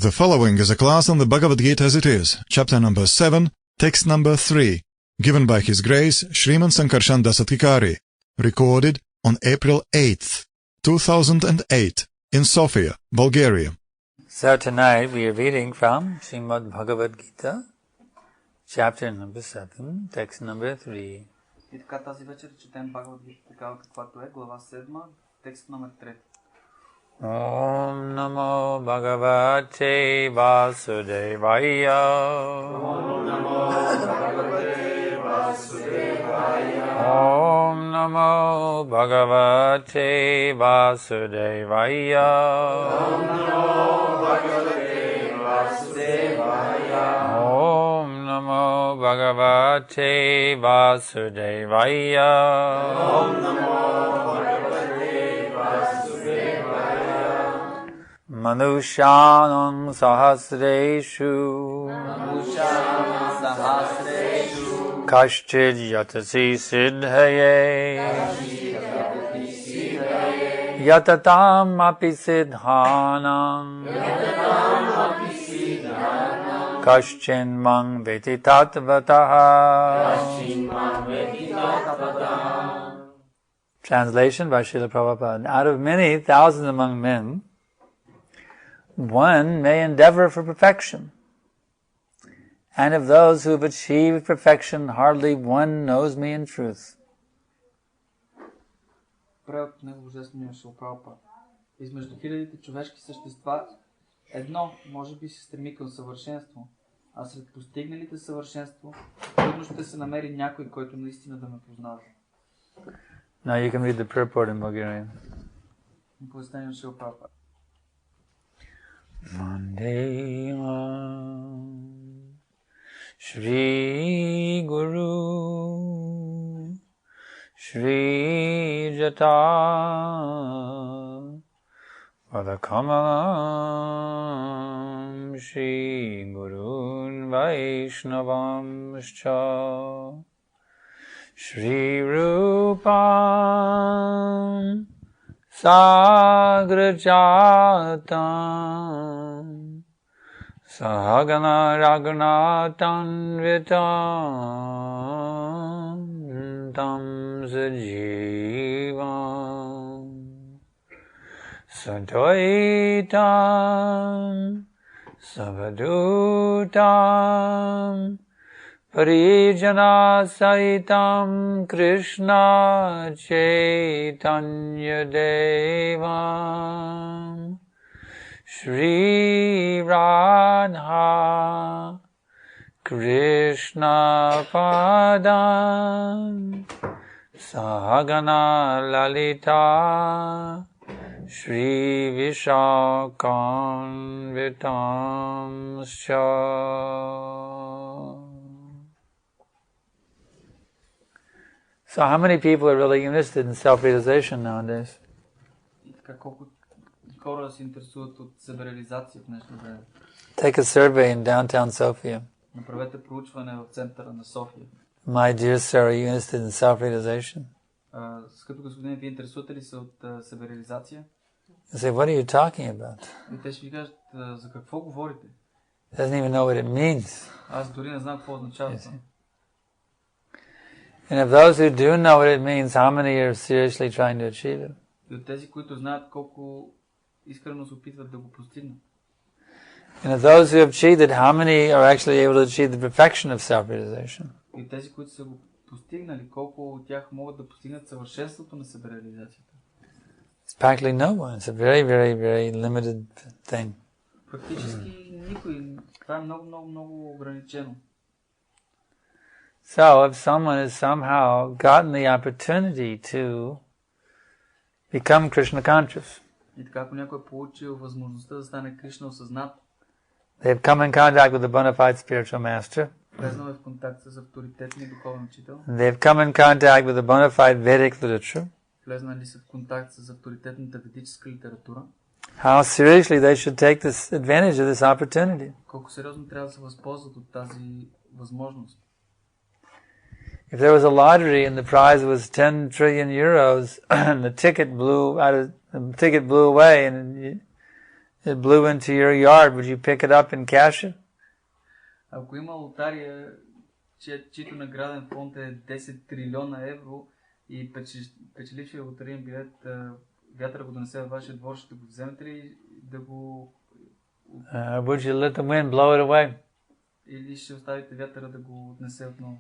The following is a class on the Bhagavad Gita as it is, chapter number 7, text number 3, given by His Grace Sriman Sankarshan Das Adhikari, recorded on April 8th, 2008, in Sofia, Bulgaria. So tonight we are reading from Srimad Bhagavad Gita, chapter number 7, text number 3. И така тази вечер четем Бхагавад Гита такава каквато е, глава 7, текст номер 3. Om Namo Bhagavate Vasudevaya. Om Namo Bhagavate Vasudevaya. Om Namo Bhagavate Vasudevaya. Om Namo Bhagavate Vasudevaya. Om Namo Bhagavate Vasudevaya. Om Namo Manushanam Sahasreshu Kashchid Yatasi Siddhaye Yatatam Api Siddhanam Kashchin Mang Veti Tattvataha. Translation by Srila Prabhupada. Out of many thousands among men, one may endeavor for perfection, and of those who have achieved perfection, hardly one knows me in truth. Превод на Божествения Шрила Прабхупада. Измежду хилядите човешки същества, едно може би се стреми към съвършенство, а сред постигналите съвършенство, трудно ще се намери някой, който наистина да ме познава. Now you can read the purport in Bulgarian. Пояснение на Шрила Прабхупада. Vandeham Shri Guru Shri Jata Vadakalam Shri Gurun Vaishnavam Scha Shri Rupam Sagrajatam Sahagana Raghunatan Vitam Tam Sajivam Sadvaitam Savadutam Parijana Saitam Krishna Chaitanya Devam Shri Radha Krishna Padam Sahagana Lalita Shri Vishakam Vitam Sha. So how many people are really interested in self-realization nowadays? Take a survey in downtown Sofia. My dear sir, are you interested in self-realization? You say, what are you talking about? Doesn't even know what it means. And of those who do know what it means, how many are seriously trying to achieve it? And of those who have achieved it, how many are actually able to achieve the perfection of self-realization? It's practically no one. It's a very, very, very limited thing. So, if someone has somehow gotten the opportunity to become Krishna conscious, they've come in contact with the bona fide spiritual master, they've come in contact with the bona fide Vedic literature, how seriously they should take this advantage of this opportunity. If there was a lottery and the prize was 10 trillion euros, and the ticket blew away, and it blew into your yard, would you pick it up and cash it? Ако има лотария, чието награден фонд е 10 трилиона евро и печелившия лотариен билет, вятъра го донесе във вашия двор, ще го вземете ли да го... Would you let the wind blow it away? Или ще оставите вятъра да го отнесе отново?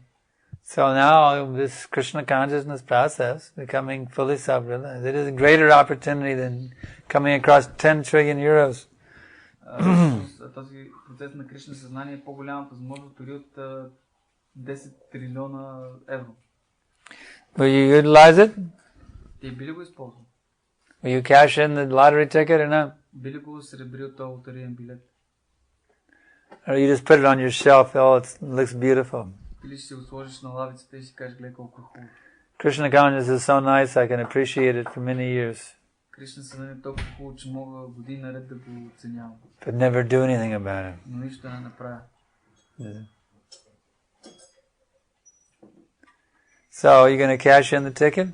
So now, this Krishna consciousness process, becoming fully self-realized, it is a greater opportunity than coming across 10 trillion euros. Този процес на Кришна съзнание е по-голяма възможност дори от 10 трилиона евро. Will you utilize it? Ти би ли го използвал? Will you cash in the lottery ticket or not? Би ли го сребрил този лотариен билет? Or you just put it on your shelf, oh, it looks beautiful. Или ще се го сложиш на лавицата и си кажеш, гледай колко е хубаво. Krishna consciousness is so nice, I can appreciate it for many years. Кришна съзнание е толкова хубаво, че мога години наред да го оценявам. But never do anything about it. Но нищо не направя. So, are you going to cash in the ticket?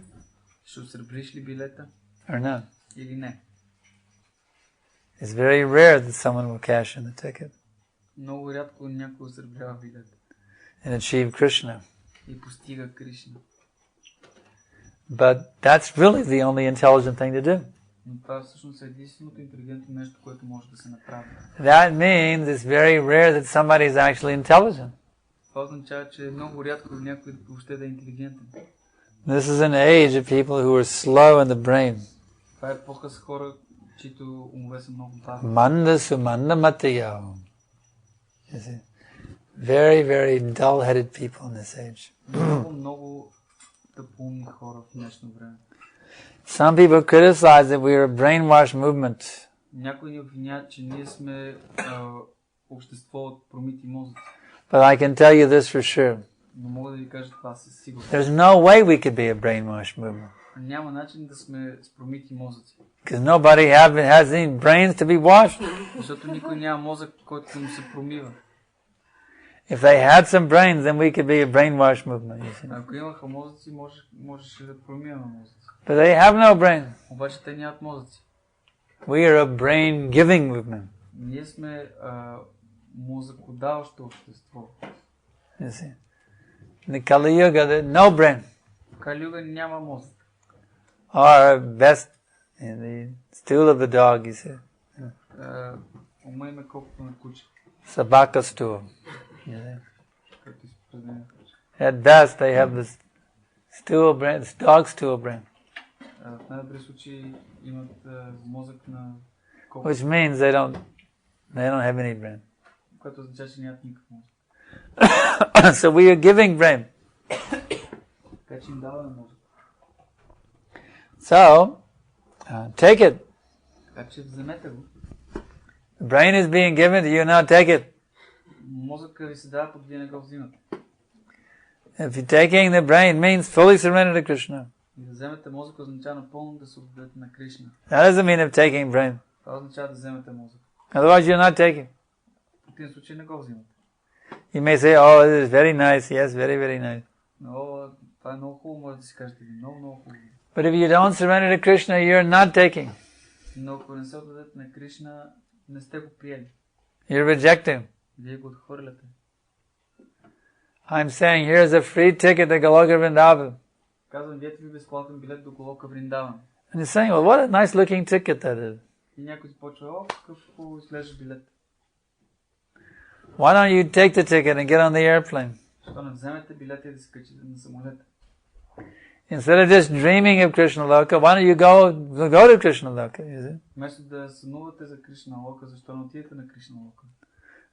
Ще осребриш ли билета? Or not? Или не? It's very rare that someone will cash in the ticket Много рядко някой осребрява билета. and achieve Krishna. И постига Кришна. But that's really the only intelligent thing to do. Но това всъщност е единственото интелигентно нещо, което може да се направи. That means it's very rare that somebody is actually intelligent. Това означава, че е много рядко някой въобще да е интелигентен. This is an age of people who are slow in the brain. Това е епоха с хора, чието умове са много бавни. Manda sumanda matayo. Very, very dull-headed people in this age. Много тъпоумни хора в днешно време. Some people criticize that we are a brainwash movement. Някои ни обвиняват, че ние сме общество от промити мозъци. But I can tell you this for sure. Но мога да ви кажа това със сигурност. There's no way we could be a brainwash movement. Няма начин да сме с промити мозъци. Because nobody has any brains to be washed. Защото никой няма мозък, който да му се промива. If they had some brains, then we could be a brainwash movement. You see. Ако имаха мозъци, можеше да промиваме мозъци. But they have no brain. Обаче те нямат мозъци. We are a brain-giving movement. Ние сме мозъкодаващо общество. You see. In the Kali Yuga, there's no brain. В Кали Юга няма мозък. Or best, in the stool of the dog, you see. Ума им е колкото на куче. Sabaka stool. You see. Като изпразнена куче. At best, they have this stool brain, this dog stool brain. В най-добри случаи имат мозък на колко. Which means they don't have any brain. Което означава, че нямат никакъв мозък. So we are giving brain. Така че им даваме мозък. So, take it. Така че вземете го. The brain is being given to you, now take it. Мозъка ви се дава, пък вие не го взимате. If you're taking the brain, means fully surrender to Krishna. И да вземете мозък означава напълно да се отдадете на Кришна. That doesn't mean of taking brain. Това означава да вземете мозък. Otherwise you're not taking. В такъв случай не го взимате. You may say, oh, this is very nice. Yes, very, very nice. Но това е много хубаво, може да си кажете. Много, много хубаво. But if you don't surrender to Krishna, you're not taking. Но ако не се отдадете на Кришна, не сте го приели. You're rejecting. Вие го отхвърляте. I'm saying, here's a free ticket to Goloka Vrindavan. Казвам, дайте ви безплатен билет до Голока Вриндаван. And you're saying, well, what a nice looking ticket that is. И някой започва, о, какъв хубаво изглежда билет. Why don't you take the ticket and get on the airplane? Защо не вземете билета и да се качите на самолета? Instead of just dreaming of Krishna Loka, why don't you go to Krishna Loka? You see? Вместо да сънувате за Кришна Лока, защо не отидете на Кришна Лока?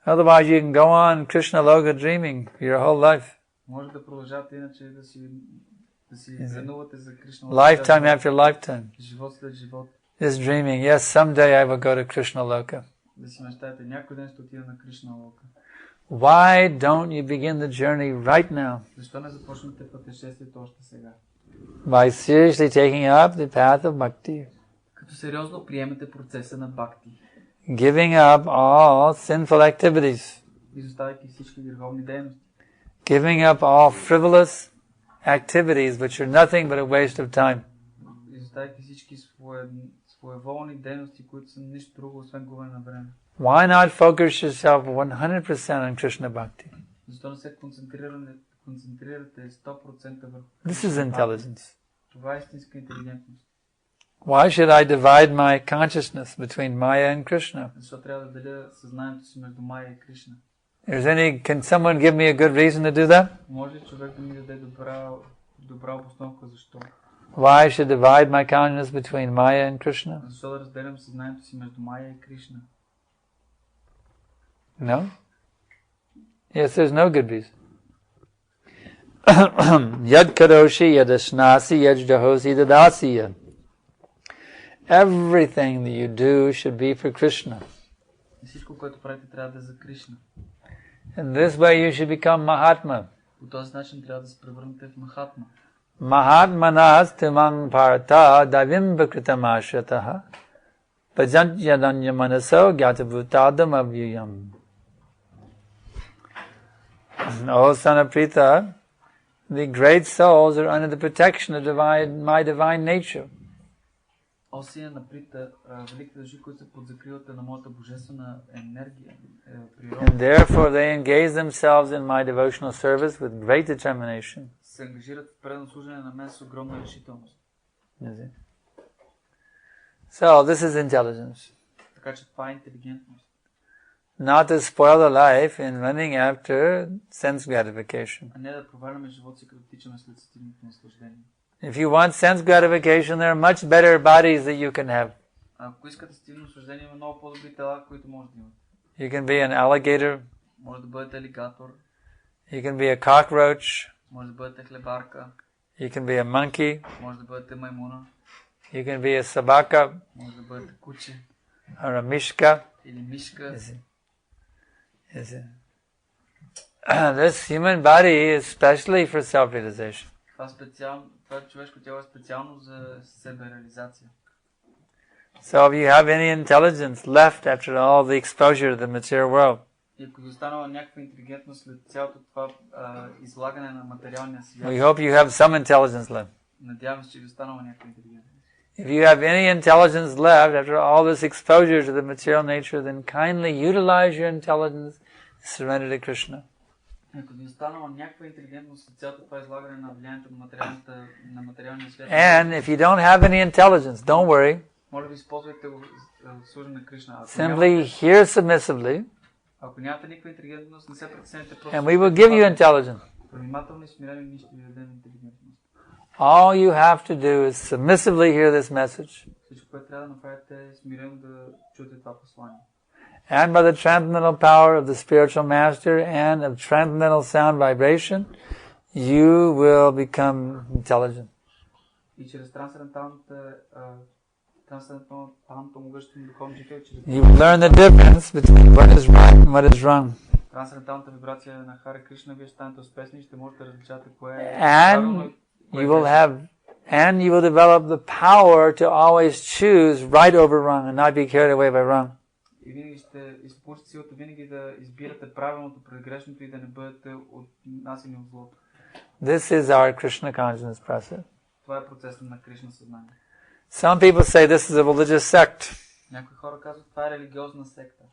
Otherwise you can go on Krishna Loka dreaming your whole life. Може да продължавате иначе да си сънувате за Кришна Лока. Lifetime after lifetime. Живот след живот. Just dreaming, yes, someday I will go to Krishna Loka. Да си мечтаете, някой ден ще отида на Кришна Лока. Why don't you begin the journey right now? Защо не започнете пътешествието още сега? By seriously taking up the path of bhakti. Като сериозно приемете процеса на бхакти. Giving up all sinful activities. Изоставяйки всички греховни дейности. Giving up all frivolous activities which are nothing but a waste of time. Изоставяйки всички своеволни дейности, които са нищо друго, освен губене на време. Why not focus yourself 100% on Krishna Bhakti? Защо не се концентрирате 100% върху? This is intelligence. Това е истинска интелигентност. Why should I divide my consciousness between Maya and Krishna? Защо трябва да деля съзнанието си между Майя и Кришна? Can someone give me a good reason to do that? Може ли човек да ми даде добра обосновка защо? Why I should divide my consciousness between Maya and Krishna? Защо да разделям съзнанието си между Майя и Кришна? No? Yes, there's no good reason. Yad karoshi yadashnasi yajdahosi dadasiya. Everything that you do should be for Krishna. Всичко, което правите, трябва да е за Кришна. In this way you should become Mahatma. По този начин трябва да се превърнете в Махатма. Mahatmanas timang parta davim vikritamashataha bhajantyananya manaso gyatabhutadam avyayam. O son of Pritha, the great souls are under the protection of my divine nature. О сина на Прита, великите души, които са под закрилата на моята божествена енергия, природа. And therefore they engage themselves in my devotional service with great determination. Се ангажират в предано служене на мен с огромна решителност. So this is intelligence. Така че това е интелигентност. Not to spoil the life in running after sense gratification. А не да проваляме живота си, като тичаме след стигнато наслаждение. If you want sense gratification, there are much better bodies that you can have. Ако искате стигнато наслаждение, има много по-добри тела, които може да имате. You can be an alligator. Може да бъдете алигатор. You can be a cockroach. Може да бъдете хлебарка. You can be a monkey. Може да бъдете маймуна. You can be a sabaka. Може да бъдете куче. Or a mishka. Или мишка. This human body is specially for self-realization. Това човешко тяло е специално за себереализация. So if you have any intelligence left after all the exposure to the material world, И ако ви останала някаква интелигентност след цялото това излагане на материалния свят, we hope you have some intelligence left. надявам се, че ви останала някаква интелигентност. If you have any intelligence left after all this exposure to the material nature, then kindly utilize your intelligence to surrender to Krishna. Ако ви останала някаква интелигентност след цялото това излагане на влиянието на материалния свят, And if you don't have any intelligence, don't worry. моля ви, използвайте служение на Кришна. Simply hear submissively, Ако нямате никаква интелигентност, не се притеснете просто. and we will give you intelligence. Внимателно и смирено ни ще ви дадем интелигентност. All you have to do is submissively hear this message. Всичко, което трябва да направите, е смирено да чуете това послание. And by the transcendental power of the spiritual master and of transcendental sound vibration, you will become intelligent. И чрез трансценденталното могъщество на духовния живот, You will learn the difference between what is right and what is wrong. Трансценденталната вибрация на Харе Кришна, вие ще станете успешни и ще можете да различате кое е And you will develop the power to always choose right over wrong and not be carried away by wrong. И винаги ще използвате силата винаги да избирате правилното пред грешното и да не бъдете отнасени от злото. This is our Krishna consciousness process. Това е процесът на Кришна съзнание. Some people say this is a religious sect. Някои хора казват, това е религиозна секта.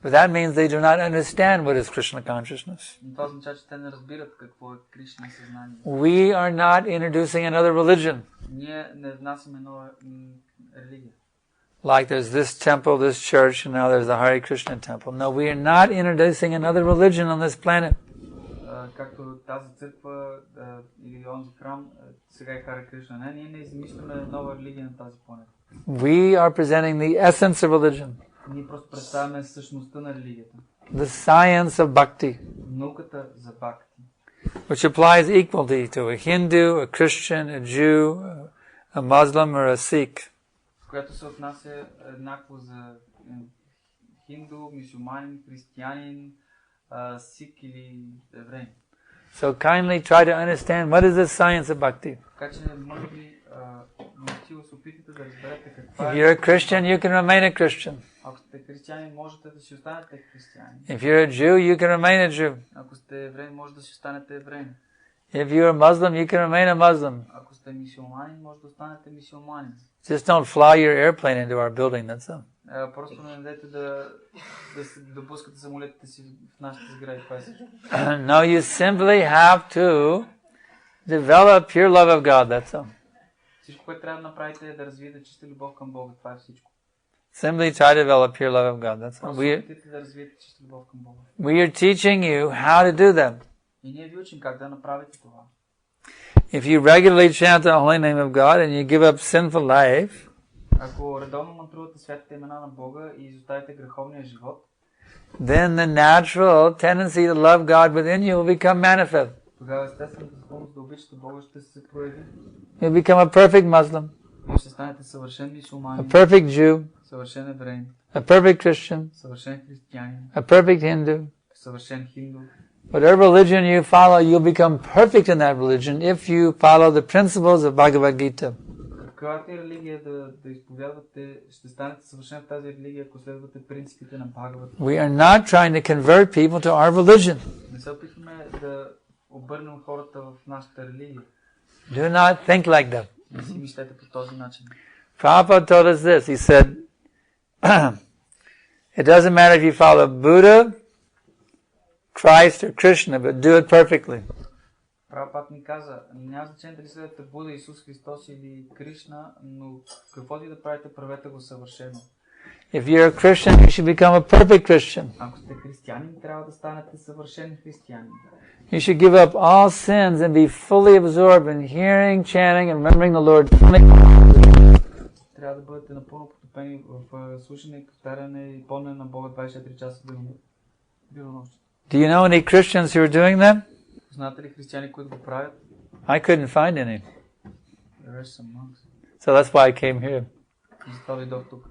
But that means they do not understand what is Krishna consciousness. Но това означава, че те не разбират какво е Кришна съзнание. We are not introducing another religion. Ние не внасяме нова религия. Like there's this temple, this church, and now there's the Hare Krishna temple. No, we are not introducing another religion on this planet. Както тази църква или онзи храм, сега е Харе Кришна. Не, ние не измисляме нова религия на тази планета. We are presenting the essence of religion. Ние просто представяме същността на религията. The science of bhakti. Науката за бхакти. Which applies equally to a Hindu, a Christian, a Jew, a Muslim, or a Sikh. Която се отнася еднакво за хинду, мюсюлманин, християнин, сик или еврей. So kindly try to understand what is the science of bhakti. Така че може би мълчиво се опитате да разберете каква If you're a Christian, you can remain a Christian. Ако сте християни, можете да си останете християни. If you're a Jew, you can remain a Jew. Ако сте евреи, може да си останете евреи. If you're a Muslim, you can remain a Muslim. Ако сте мюсюлманин, може да останете мюсюлманин. Just don't fly your airplane into our building, that's all. Просто не дадете да допускате самолетите си в нашите сгради. No, you simply have to develop pure love of God, that's all. Всичко, което трябва да направите е да развиете чиста любов към Бога. Това е всичко. Simply try to develop pure love of God, that's all. We are teaching you how to do that. И ние ви учим как да направите това. If you regularly chant the holy name of God and you give up sinful life, ако редовно мантрувате светите имена на Бога и изоставите греховния живот, then the natural tendency to love God within you will become manifest. Тогава естествената склонност да обичате Бога ще се прояви. You'll become a perfect Muslim, Вие ще станете съвършен мюсюлманин, a perfect Jew, съвършен евреин, a perfect Christian, съвършен християнин, a perfect Hindu. съвършен хинду. Whatever religion you follow, you'll become perfect in that religion if you follow the principles of Bhagavad Gita. Каквато и религия да изповядвате, ще станете съвършен в тази религия, ако следвате принципите на Бхагават. We are not trying to convert people to our religion. Не се опитваме да обърнем хората в нашата религия. Do not think like that. Не си мислете по този начин. Prabhupada told us this. He said, it doesn't matter if you follow Buddha, Christ or Krishna, but do it perfectly. Прабхупада ни каза, няма значение дали следвате Буда, Исус Христос или Кришна, но каквото и да правите, правете го съвършено. If you're a Christian, you should become a perfect Christian. Ако сте християнин, трябва да станете съвършен християнин. You should give up all sins and be fully absorbed in hearing, chanting, and remembering the Lord. Трябва да бъдете напълно потопени в слушане, повтаряне и помнене на Бога 24 часа денонощно. Do you know any Christians who are doing that? Знаете ли християни, които го правят? I couldn't find any. There are some monks. So that's why I came here. Затова дойдох тук.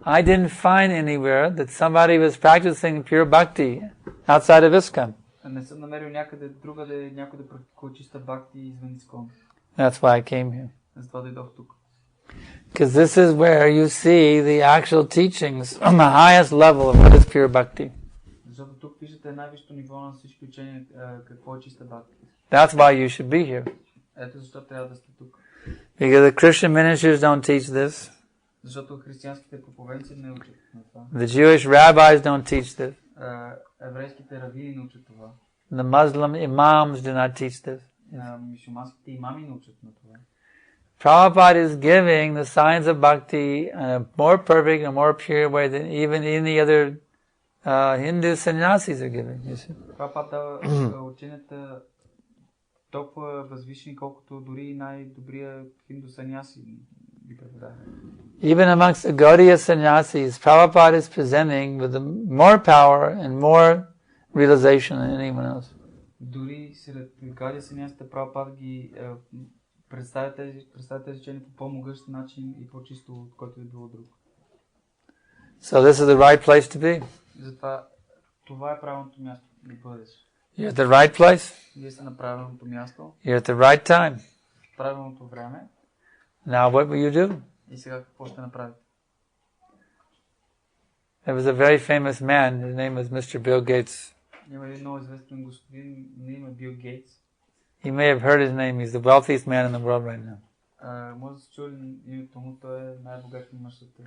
I didn't find anywhere that somebody was practicing pure bhakti outside of ISKCON. Не съм намерил някъде другаде някой да практикува чиста бхакти извън Искон. That's why I came here. Затова дойдох тук. Because this is where you see the actual teachings on the highest level of what is pure bhakti. Защото тук виждате най-висшето ниво на всички учения, какво е чиста бхакти. That's why you should be here. Ето защо трябва да сте тук. Because the Christian ministers don't teach this. Защото християнските проповедници не учат на това. The Jewish rabbis don't teach this. Еврейските равини не учат това. The Muslim imams do not teach this. Мюсюлманските имами не учат на това. Prabhupada is giving the science of bhakti in a more perfect and more pure way than even any other Hindu sannyasis are giving. You see? Прабхупада ученията толкова възвишени, колкото дори най-добрия хинду саняси ги преподава. Even amongst the Gaudiya sannyasis, Prabhupada is presenting with more power and more realization than anyone else. Дори сред Гаудия санясите Прабхупада ги представя тези учения по по-могъщ начин и по-чисто, от който е било друг. So this is the right place to be. Затова това е правилното място да бъдеш. You're at the right place. Вие сте на правилното място. You're at the right time. В правилното време. Now what will you do? И сега какво ще направите? There was a very famous man. His name was Mr. Bill Gates. Има един много известен господин на име Бил Гейтс. You may have heard his name. He's the wealthiest man in the world right now. Може да се чули името му, той е най-богатият мъж света.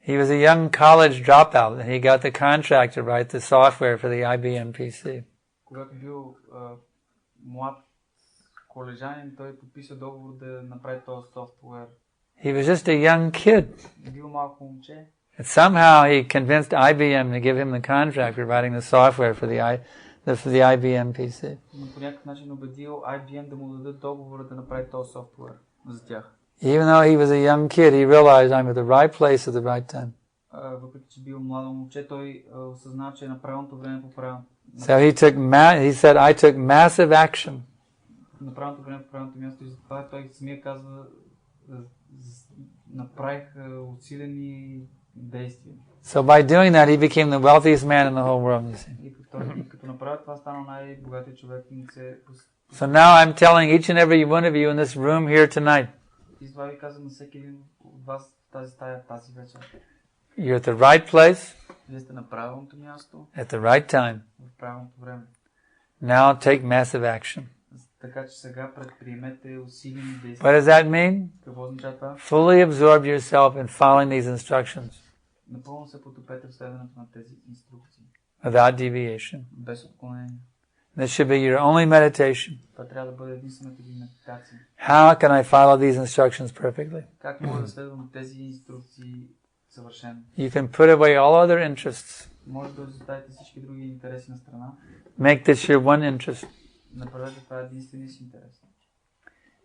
He was a young college dropout, and he got the contract to write the software for the IBM PC. Когато бил млад колежанин, той подписа договор да направи този софтуер. He was just a young kid. Бил малко момче. And somehow he convinced IBM to give him the contract for writing the software for the IBM PC. Но по някакъв начин убедил IBM да му дадат договора да направи този софтуер за тях. Even though he was a young kid, he realized I'm at the right place at the right time. Въпреки че бил младо момче, той осъзна, че е на правилното време по правилното. So he said, I took massive action. На правилното време по правилното място и затова той самия казва, направих усилени действия. So by doing that, he became the wealthiest man in the whole world, you see. И като направи това, стана най-богатият човек и се... So now I'm telling each and every one of you in this room here tonight, и това ви казвам на всеки един от вас в тази стая, тази вечер. You're at the right place, Вие сте на правилното място, at the right time. в правилното време. Now take massive action. Така че сега предприемете усилени What действия. does that mean? Какво означава това? Fully absorb yourself in following these instructions Напълно се потопете в следването на тези инструкции. without deviation. Без отклонение. This should be your only meditation. Това трябва да бъде единствената ви медитация. How can I follow these instructions perfectly? Как мога да следвам тези инструкции съвършено? You can put away all other interests. Може да оставите всички други интереси на страна. Make this your one interest. Направете това единствения си интерес.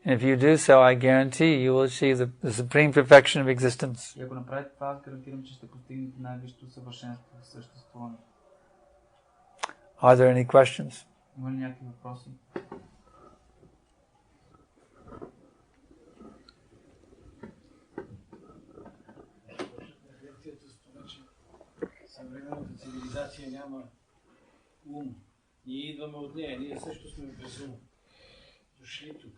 And if you do so, I guarantee you will achieve the supreme perfection of existence. И ако направите това, аз гарантирам, че ще постигнете най-висшето съвършенство в съществуването. Are there any questions? Има ли някакви въпроси? Съвременната цивилизация няма ум. Ние идваме от нея, ние също сме без ум. Дошли тук.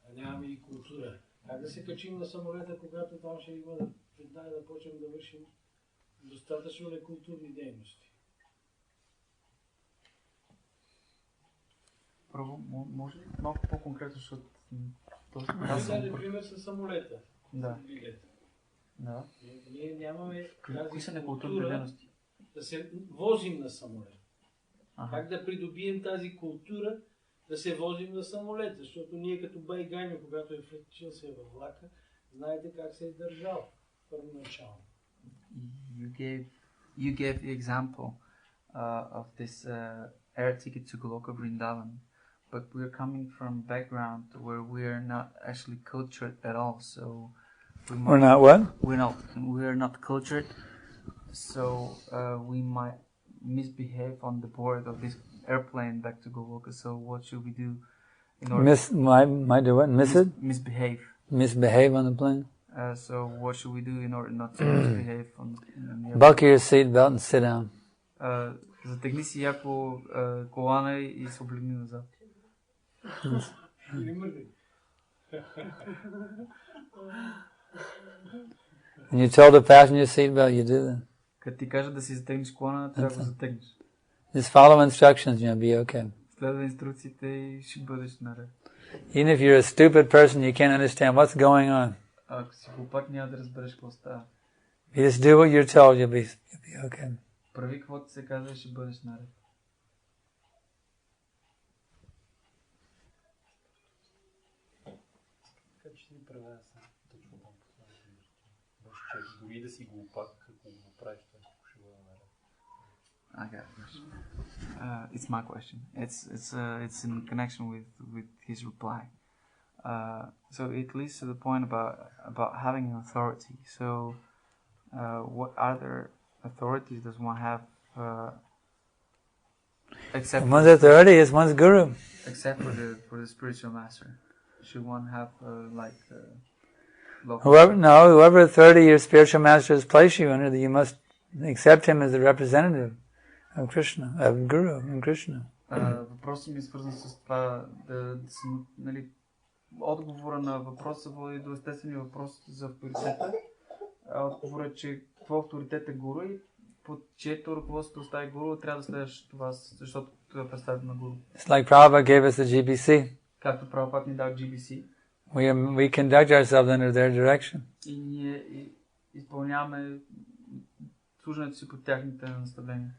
А нямаме и култура. Как да се качим на самолета, когато там ще има веднага да почнем да вършим достатъчно некултурни дейности? Първо, може ли малко по-конкретно, защото Аз например с самолета. Да. С билета. Да. Ние нямаме Кои са тази некултурни култура дейности? да се возим на самолет. Ага. Как да придобием тази култура да се возим на самолета? Защото ние като Байганю, когато е влечил се във влака, знаете как се е държал първоначално. You gave the example of this air ticket to Goloka Vrindavan, but we're coming from a background where we're not actually cultured at all, so We're not what? we're not cultured, so we might misbehave on the board of this airplane back to Goloka. So what should we do in order Might do what? Miss it? misbehave? Misbehave on the plane? So what should we do in order not to misbehave on the airplane? Buckle your seatbelt and sit down. Затегни си яко колана и се облегни назад. Или мърдай. And you told to fasten your seatbelt, you do that. Като ти кажа да си затегнеш колана, трябва да го затегнеш. Just follow instructions and you'll be okay. Следва инструкциите и ще бъдеш наред. Even if you're a stupid person, you can't understand what's going on. Ако си глупак, няма да разбереш какво става. You just do what you're told, you'll be okay. Прави каквото се казва и ще бъдеш наред. Така че си правя точно там последното. Може, че дори да си глупак, ако го направиш, това ще бъде наред. I got a question. It's my question. It's in connection with his reply. So it leads to the point about having an authority. So what other authorities does one have except One's authority is one's guru. except for the spiritual master? Should one have local Whoever authority your spiritual master has placed you under, you must accept him as the representative of Krishna, of Guru and Krishna. Въпросът ми е свързан с това да си, нали, отговора на въпроса води до естествения въпрос за авторитета. Отговорът е, че какво авторитет е гуру и под чието ръководство остави гуру, трябва да следваш това, защото това е представител на гуру. It's like Prabhupada gave us the GBC. Както Прабхупад ни дал GBC. We conduct ourselves under their direction. И ние изпълняваме служенето си под тяхните наставления.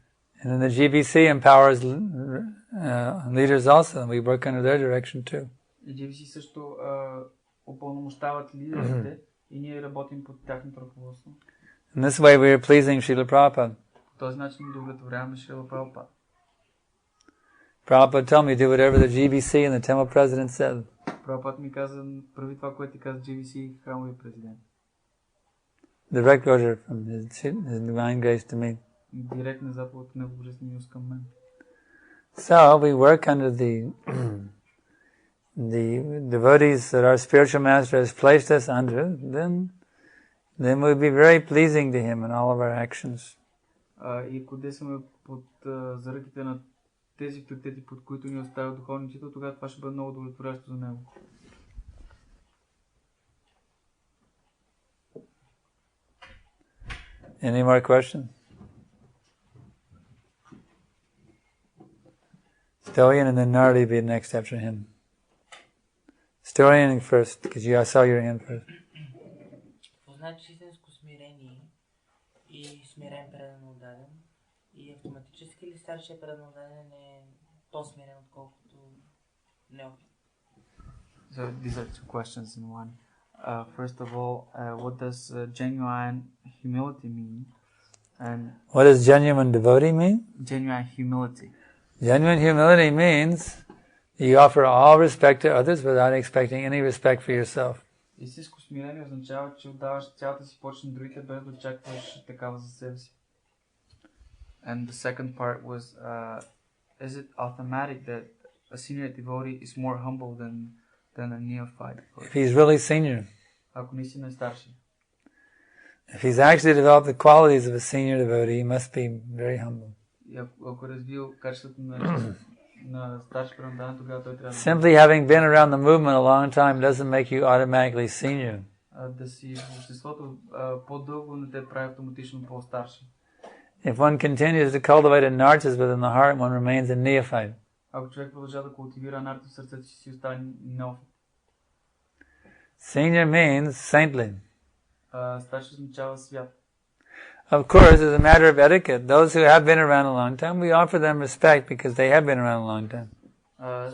And then the GBC empowers leaders also, and we work under their direction too. И GBC също упълномощават лидерите и ние работим под тяхното ръководство. In this way we are pleasing Srila Prabhupada. По този начин удовлетворяваме Шрила Прабхупад. Prabhupada told me do whatever the GBC and the temple president said. Прабхупад ми каза, прави това, което ти каза GBC и храмовия президент. Direct order from his divine grace to me. Директна заповед от Него божествена милост към мен. So we work under the devotees that our spiritual master has placed us under, then we'll be very pleasing to him in all of our actions. И ако действаме под заръките на тези авторитети, под които ни оставя духовния учител, тогава това ще бъде много удовлетворящо за него. Any more questions? Stallion and then Nardi be next after him. Stallion first, because I saw your hand first. Значи истинско смирение и смирен предан отдаден и автоматически ли старшия предан отдаден е по-смирен отколкото неопит? So these are two questions in one. First of all, what does genuine humility mean? And What does genuine devotee mean? genuine humility. Genuine humility means you offer all respect to others without expecting any respect for yourself. Истинско смирение означава, че отдаваш цялата си почет на другите, без да очакваш такава за себе си. And the second part was, is it automatic that a senior devotee is more humble than a neophyte? If he's really senior. Ако наистина е старши. If he's actually developed the qualities of a senior devotee, he must be very humble. И ако развил качеството на старши предан, тогава той трябва да... Simply having been around the movement a long time doesn't make you automatically senior. Да си в обществото по-дълго не те прави автоматично по-старши. If one continues to cultivate anarthas within the heart, one remains a neophyte. Ако човек продължава да култивира анарта в сърцето си остане неофит. Senior means saintly. Старши означава свят. Of course, as a matter of etiquette, those who have been around a long time, we offer them respect because they have been around a long time.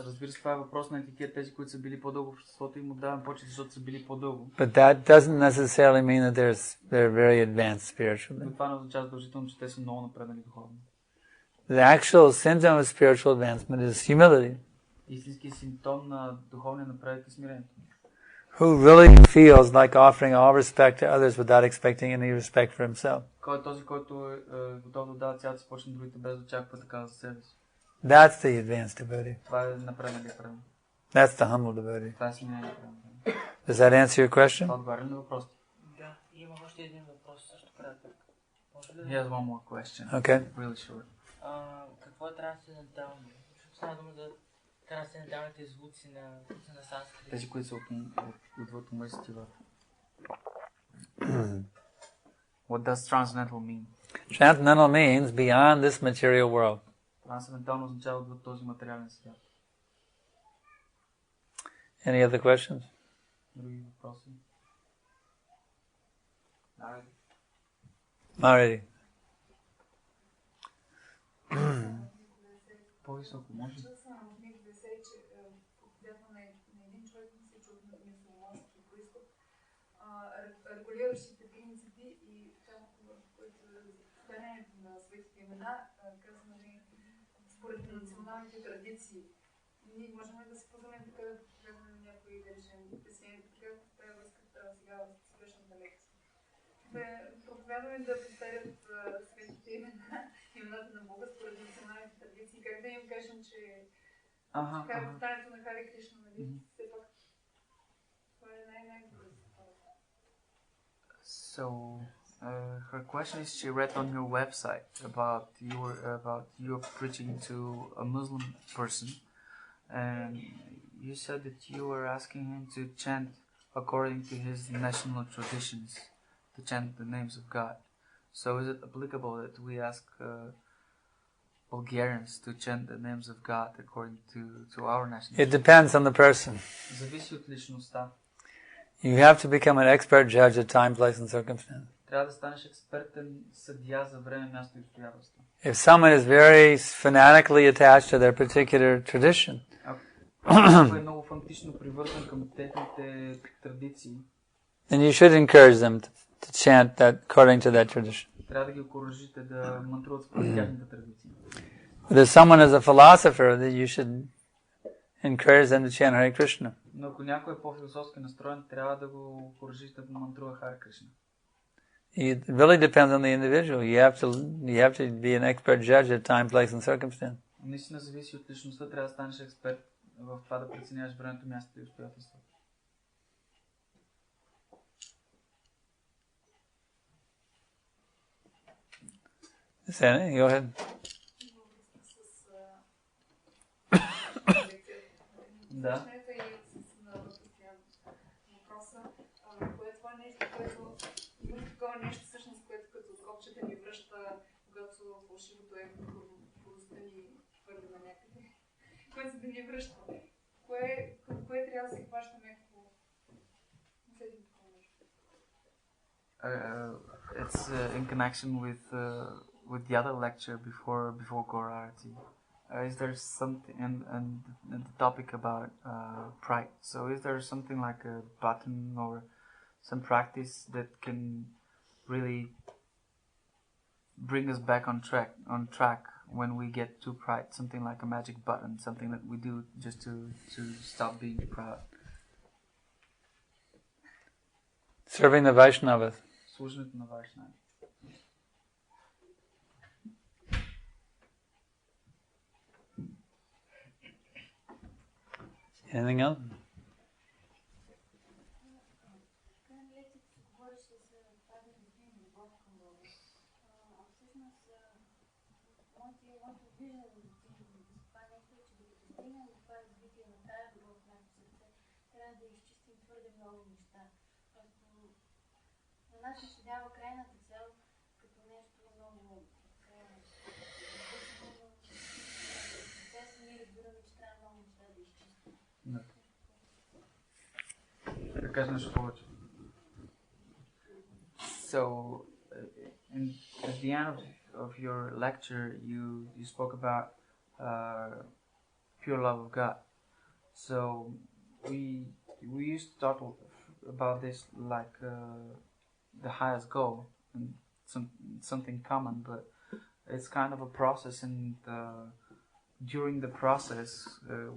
Разбира се, това е въпрос на етикет. Тези, които са били по-дълго в обществото, им отдавам почет, защото са били по-дълго. But that doesn't necessarily mean that they're very advanced spiritually. Но това не означава задължително, че те са много напреднали духовно. The actual symptom of spiritual advancement is humility. Истински симптом на духовния напредък е смирението. Who really feels like offering all respect to others without expecting any respect for himself. Кой е този, който е готов да дава цялата си почет на другите, без да очаква така за себе си? That's the advanced devotee. Това е напредналия предан. That's the humble devotee. Това е смирение предан. Does that answer your question? Това отговаря на въпросите. Да, има още един въпрос, също кратък. He has one more question. Okay. Really short. Какво е трансцендентално? Защото стана дума за трансценденталните звуци на санскрит. Тези, които са отвъд уместите в... What does transcendental mean? Transcendental means beyond this material world. Трансцендентално означава отвъд този материален свят. Any other questions? Други въпроси? Alrighty. По-високо, може? Регулиращите принципи и там, които състоянието на светите имена, казваме, според националните традиции. Ние можем да си позволим така да показваме някои, да речем, песни, така да връзкат сега в сегашната лекция. Да проповядваме да повтарят светите имена, имената на Бога според националните традиции. Как да им кажем, че повтарянето на Хари Кришна, нали, все пак това е най-добре. So, her question is, she read on your website about your preaching to a Muslim person, and you said that you were asking him to chant according to his national traditions, to chant the names of God. So, is it applicable that we ask Bulgarians to chant the names of God according to our national? It depends on the person. Зависи от личността. You have to become an expert judge of time, place, and circumstance. Трябва да станеш експертен съдия за време, място и обстоятелства. If someone is very fanatically attached to their particular tradition, Ако е много фанатично привързан към техните традиции, then you should encourage them to chant that according to that tradition. трябва да ги окуражите да мантруват според тяхната традиция. But if someone is a philosopher, then you should encourage them to chant Hare Krishna. Но ако някой е по-философски настроен, трябва да го окуражите да мантрува Харе Кришна. It really depends on the individual. You have to be an expert judge of time, place, and circumstance. Наистина зависи от личността, трябва да станеш експерт в това да преценяваш времето, мястото и обстоятелствата. Go ahead. Да. Има такова нещо всъщност, което като копчета ни връща, когато фалшивото е хоростта ни хвърли на някъде. което да ни връща. Кое трябва да се хващаме по следното нещо? It's in connection with the other lecture before Gaurarati. Is there something and the topic about pride? So is there something like a button or some practice that can really bring us back on track when we get too pride? Something like a magic button, something that we do just to stop being proud. Serving the Vaishnavas. Служенето на Вайшнави. Anything else? So, at the end of your lecture, you spoke about pure love of God. So, we used to talk about this like the highest goal and something common, but it's kind of a process, and during the process,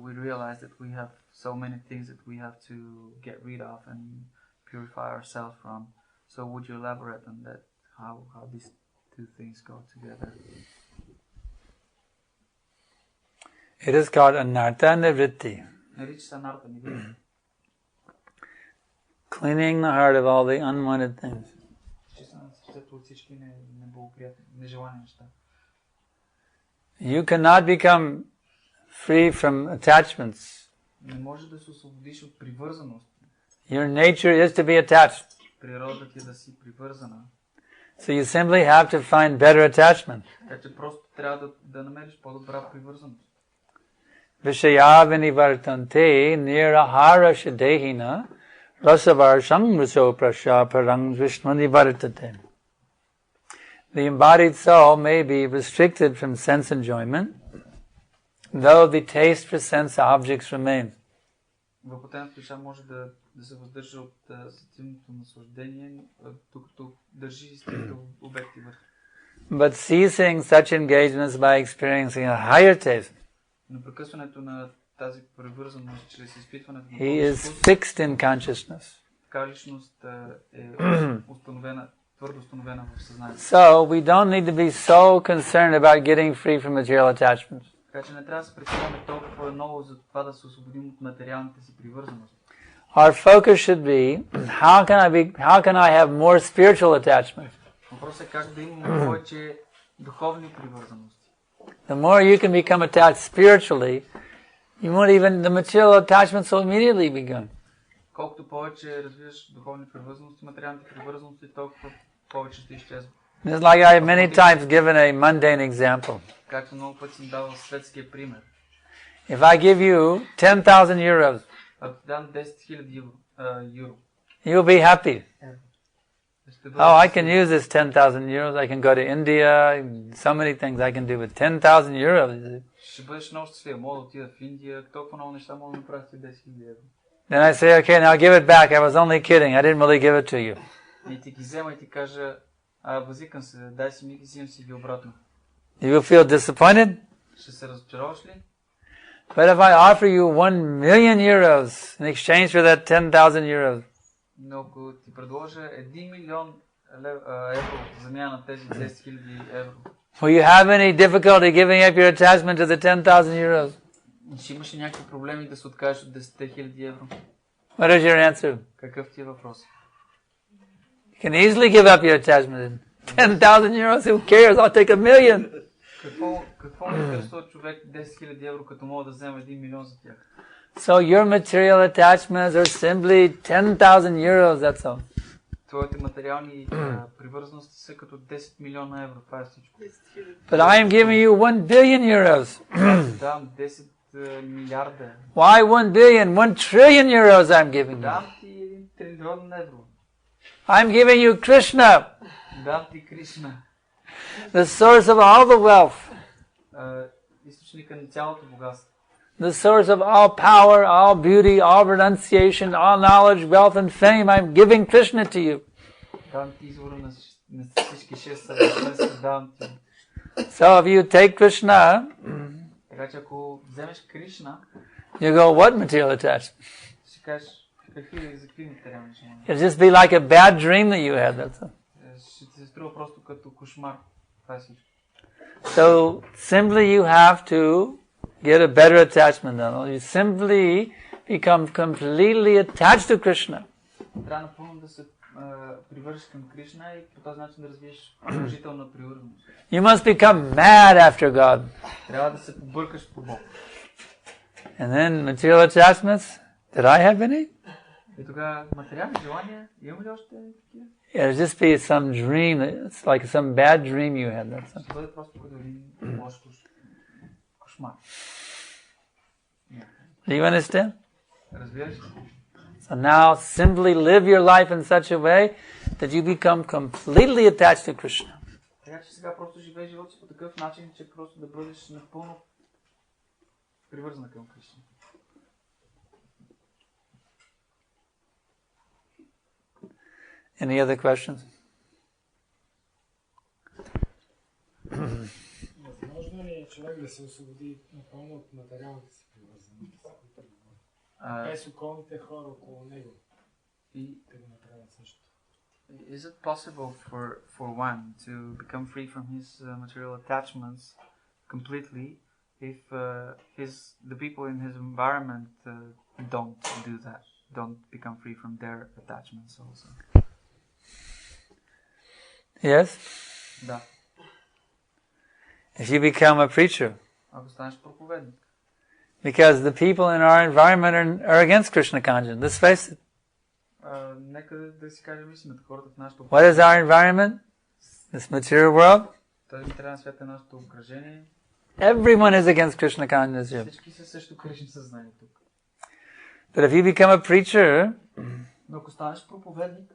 we realize that we have so many things that we have to get rid of and purify ourselves from. So would you elaborate on that, how these two things go together? It is called anartha nivritti. Cleaning the heart of all the unwanted things. You cannot become free from attachments. Your nature is to be attached. So you simply have to find better attachment. Vishaya vinivartante nirahara shadehina rasavarsham ruso prasha parang vishmanivartate. The embodied soul may be restricted from sense enjoyment, though the taste for sense objects remains. Въплътената душа може да се въздържа от сетивното наслаждение, докато държи изтивните обекти върху. But ceasing such engagements by experiencing a higher taste, но прекъсването на тази привързаност чрез изпитването на he is fixed in consciousness. Така личност е установена, твърдо установена в съзнанието. So we don't need to be so concerned about getting free from material attachments. Така че не трябва да се притесняваме толкова много за това да се освободим от материалните си привързаности. Our focus should be how can I have more spiritual attachment? Въпросът е как да имаме повече духовни привързаности. The more you can become attached spiritually, you won't even the material attachments will immediately be gone. Колкото повече развиваш духовни привързаности, материалните привързаности, толкова повече ще изчезват. It's like I have many times given a mundane example. Както много пъти съм давал светския пример. If I give you 10,000 euros, ако ти дам 10,000 евро, you'll be happy. Oh, I can use this 10,000 euros. I can go to India. So many things I can do with 10,000 euros. Ще бъдеш много щастлив. Мога да отида в Индия. Толкова много неща мога да направя с 10,000 евро. Then I say, okay, now give it back. I was only kidding. I didn't really give it to you. И ти ги взема и ти кажа, възикам се, дай си ми ги, взимам си ги обратно. You will feel disappointed? Ще се разочароваш ли? But if I offer you 1,000,000 euros in exchange for that 10,000 euros, но ако ти предложа 1 милион евро в замяна на тези 10,000 евро, will you have any difficulty giving up your attachment to the 10,000 euros? Ще имаш ли някакви проблеми да се откажеш от 10,000 евро? What is your answer? Какъв ти е въпрос? You can easily give up your attachment. 10,000 euros, who cares? I'll take 1,000,000. Какво ме интересува човек 10,000 евро, като мога да взема 1 милион за тях? So your material attachments are simply 10,000 euros, that's all. Твоите материални привързаности са като 10 милиона евро, това е всичко. But I am giving you 1,000,000,000 euros. Давам 10 милиарда. Why 1 billion, 1 trillion euros I'm giving you? Дам ти 1 трилион евро. I'm giving you Krishna, Дам ти Кришна. the source of all the wealth, Източника на цялото богатство. the source of all power, all beauty, all renunciation, all knowledge, wealth and fame. I'm giving Krishna to you. Дам ти извора на всички 6 съвършенства. Дам ти. So if you take Krishna, Така че ако вземеш Кришна, you go, what material attachment? ще кажеш за какви материални желания. It'll just be like a bad dream that you had. That's all. Ще ти се струва просто като кошмар. Това е всичко. So simply you have to get a better attachment. You simply become completely attached to Krishna. Трябва напълно да се привържеш към Кришна и по този начин да развиеш положителна привързаност. You must become mad after God. Трябва да се побъркаш по Бог. And then material attachments. Did I have any? И тогава материални желания, имам ли още такива? It'll just be some dream. It's like some bad dream you had. That's all. Ще бъде просто като един лош кошмар. Do you understand? Разбираш ли? So now simply live your life in such a way that you become completely attached to Krishna. Така че сега просто живей живота си по такъв начин, че просто да бъдеш напълно привързана към Кришна. Any other questions? Възможно ли е човек да се освободи напълно от материалните си привързаности, без околните хора около него и да го направят също? Is it possible for one to become free from his material attachments completely if the people in his environment don't do that, don't become free from their attachments also? Yes? Да. If you become a preacher, Ако станеш проповедник. because the people in our environment are against Krishna consciousness. Let's face it. Нека да си кажем истината. Хората в нашото What is our environment? This material world? Този материален свят е нашето обкръжение. Everyone is against Krishna consciousness. Всички са също Кришна съзнание тук. But if you become a preacher, Но ако станеш проповедник,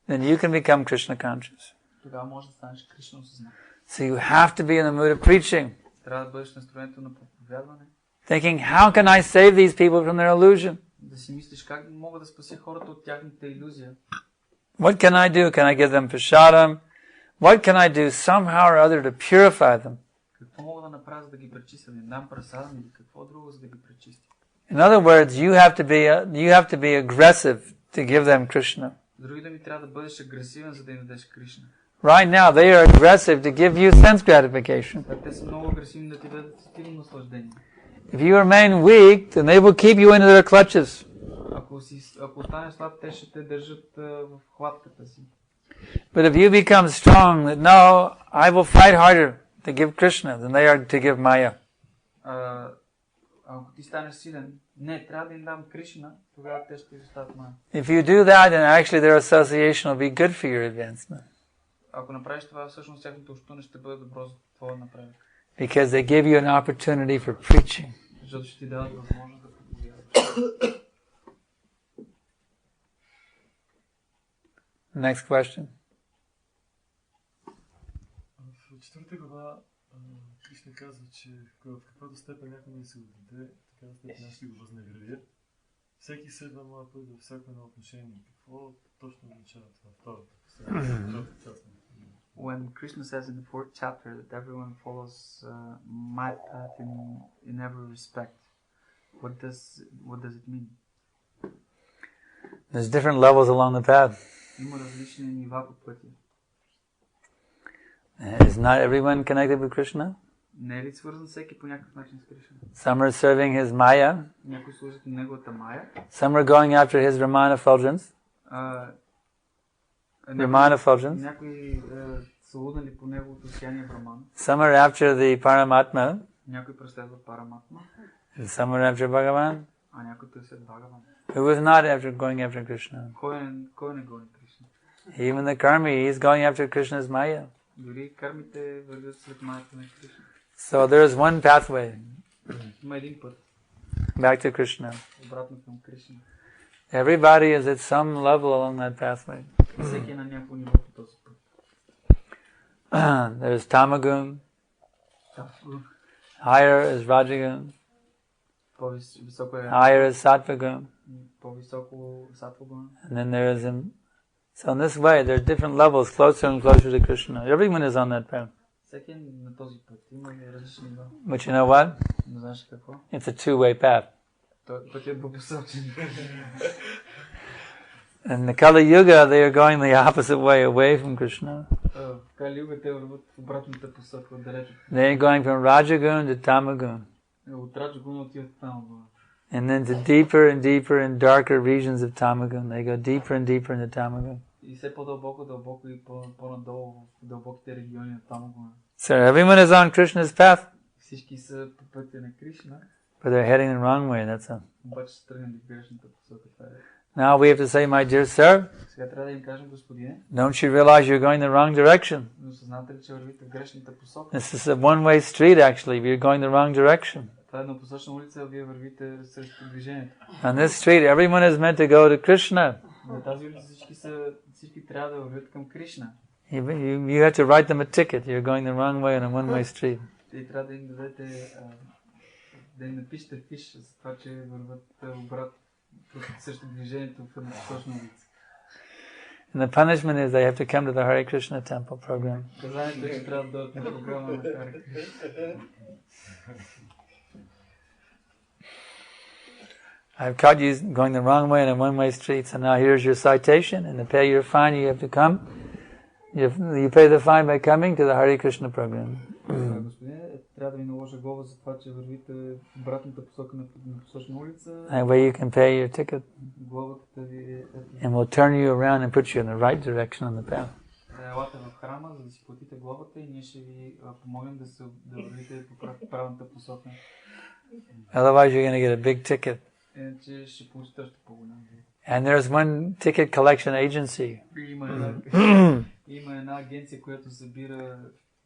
then you can become Krishna conscious. тогава може да станеш Кришна съзнание. So you have to be in the mood of preaching, Трябва да бъдеш в настроението на проповядване. thinking, how can I save these people from their illusion? Да си мислиш как мога да спася хората от тяхната илюзия. What can I do? Can I give them prasadam? What can I do somehow or other to purify them? Какво мога да направя, за да ги пречистя? Да им дам прасадам или какво друго, за да ги пречистя? In other words, you have to be aggressive to give them Krishna. С други думи, трябва да бъдеш агресивен, за да им дадеш Кришна. Right now, they are aggressive to give you sense gratification. Те са много агресивни да ти дадат сетивно наслаждение. If you remain weak, then they will keep you into their clutches. Ако останеш слаб, те ще те държат в хватката си. But if you become strong, that no, I will fight harder to give Krishna than they are to give Maya. Ако ти станеш силен, не, трябва да им дам Кришна, тогава те ще изоставят Мая. If you do that, then actually their association will be good for your advancement. Ако направиш това, всъщност тяхното общуване ще бъде добро за твоя напредък. Because they give you an opportunity for preaching. Защото ще ти дадат възможност да проповядваш. Next question. В четвърта глава Кришна казва, че в каквато степен някой не се отдаде, такава степен аз ще го възнаградя. Всеки следва моя път във всяко едно отношение. Какво точно означава това? Втората част. When Krishna says in the 4th chapter that everyone follows my path in every respect, what does it mean? There's different levels along the path. Има различни нива по пътя. Is not everyone connected with Krishna? Не е ли свързан всеки по някакъв начин с Кришна? Some are serving his Maya. Някои служат на неговата Мая. Some are going after his Ramana effulgence. Някои са луднали по неговото сияние Брамана. Some are after the Paramatma. Някои преследват Параматма. And some are after Bhagavan. А някои търсят Бхагаван. Who is not going after Krishna? Кой не гони Кришна? Even the karmi is going after Krishna's Maya. Дори кармите вървят след Маята на Кришна. So there is one pathway. Има един път. Back to Krishna. Обратно към Кришна. Everybody is at some level along that pathway. Всеки е на някакво ниво по този път. There's Tamagun. Higher is Rajagun. По-високо е Higher is Sattvagun. по-високо Сатвагун. And then there is so in this way, there are different levels closer and closer to Krishna. Everyone is on that path. Всеки е на този път. Има различни нива. But you know what? Не знаеш какво? It's a two-way path. Пътят е двупосочен. In the Kali Yuga, they are going the opposite way, away from Krishna. В Кали Юга те върват в обратната посока, отдалеч. They are going from Rajagun to Tamagun. От Раджагун отиват в Тамагун. And then to deeper and deeper and darker regions of Tamagun. They go deeper and deeper into Tamagun. И все по-дълбоко и по-надолу в дълбоките региони на Тамагун. So everyone is on Krishna's path, Всички са по пътя на Кришна, but they're heading the wrong way. That's all. обаче са тръгнали в грешната посока. Now we have to say, my dear sir, Сега трябва да им кажем, господине, don't you realize you're going the wrong direction? но съзнате ли, че вървите в грешната посока? This is a one-way street, actually. You're going the wrong direction. Това е еднопосочна улица, а вие вървите срещу движението. On this street, everyone is meant to go to Krishna. На тази улица всички трябва да вървят към Кришна. You have to write them a ticket. You're going the wrong way on a one-way street. И трябва да им дадете, да им напишете фиш за това, че върват обратно срещу движението в еднопосочна улица. And the punishment is they have to come to the Hare Krishna temple program. Казанието е, че трябва да дойдат на програма на Харе Кришна. I've caught you going the wrong way on a one-way street, so now here's your citation, and to pay your fine you have to come. You pay the fine by coming to the Hare Krishna program. Господине, трябва да ви наложа глоба за това, че вървите в обратната посока на посочна улица. That way you can pay your ticket. Глобата ви е... And we'll turn you around and put you in the right direction on the path. Елате в храма, за да си платите глобата и ние ще ви помогнем да вървите по правилната посока. Otherwise you're going to get a big ticket. Иначе ще получите още по-голям. And there's one ticket collection agency. Има една агенция, която събира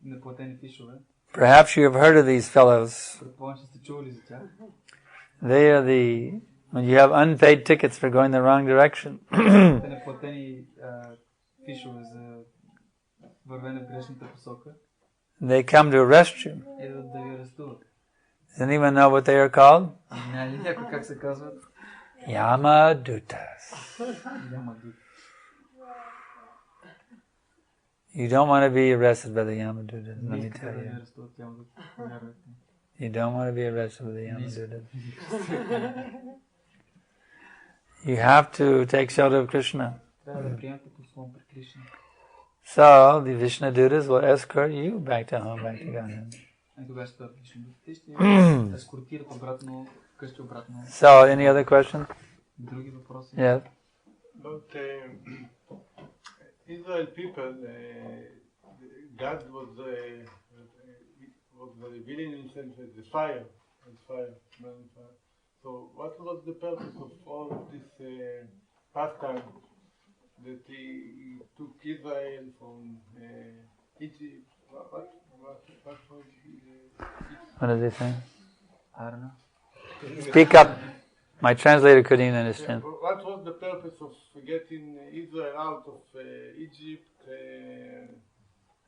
неплатени фишове. Perhaps you have heard of these fellows. Предполагам, че сте чували за тях. They are when you have unpaid tickets for going the wrong direction. Те неплатени фишове за вървене в грешната посока. They come to arrest you. Идват да ви арестуват. Does anyone know what they are called? Знае ли някой как се казват? Yamadutas. Ямадут. You don't want to be arrested by the Yamadutas, let me tell you. You don't want to be arrested by the Yamadutas. You have to take shelter of Krishna. So, the Vishnudutas will escort you back to home, back to Godhead. So, any other questions? Yes. But Israel people, God was revealing himself as the fire, burning fire. So, what was the purpose of all this pastime that he took Israel from Egypt? What does he say? I don't know. Speak up. My translator couldn't even understand. What was the purpose of getting Israel out of Egypt?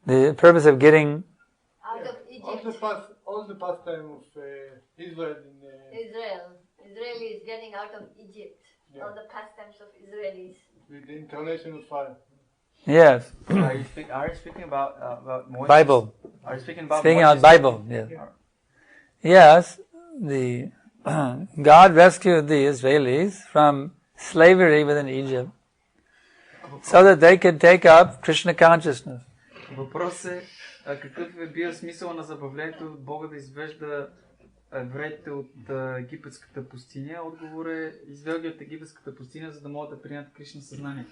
The purpose of getting Out of Egypt. All the pastime of Israel in Israel is getting out of Egypt. Yeah. All the pastimes of Israelis. with the incarnation of fire. Yes. Are you speaking about Moses? Bible. Are you speaking about Speaking Moses? out Bible. Yes. Yes. God rescued the Israelis from slavery within Egypt, so that they could take up Krishna consciousness. Въпрос е какъв е бил смисъл на забавлението Бога да извежда евреите от египетската пустиня. Отговор е извел ги от египетската пустиня, за да могат да приемат Кришна съзнание.